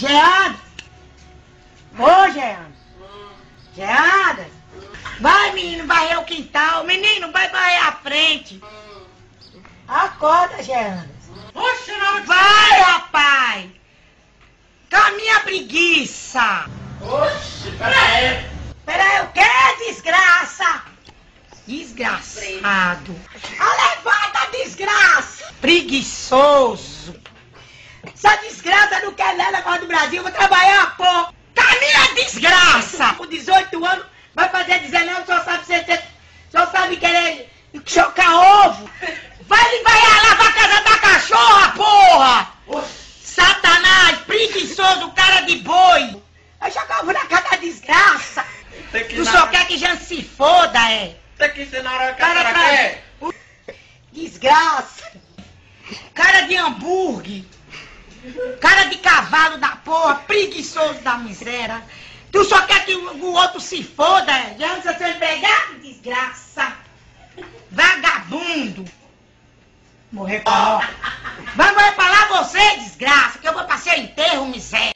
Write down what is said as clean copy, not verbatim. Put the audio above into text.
Jean! Ô, Jean! Jean! Vai, menino, varrer o quintal. Menino, vai varrer a frente. Acorda, Jean. Oxe, não. Vai, rapaz. Caminha preguiça. Oxe, peraí. Peraí, o que, desgraça? Desgraçado. Levanta, desgraça. Preguiçoso. Essa desgraça não quer nada agora do Brasil. Vou trabalhar, pô. Caminha, desgraça. Com 18 anos, vai fazer 19, só sabe querer chocar ovo. Vai lavar a casa da cachorra, porra. Oxe. Satanás, preguiçoso, cara de boi. Vai jogar ovo na casa da desgraça. Tu só quer que já se foda, é? Tem que ser na hora que a Cara cara pra... quer. Desgraça. Cara de hambúrguer. Cara de cavalo da porra, preguiçoso da miséria. Tu só quer que o outro se foda, é? Já antes de ser empregado, desgraça. Vagabundo. Morrer pra lá. Vai morrer pra lá você, desgraça, que eu vou pra seu enterro, miséria.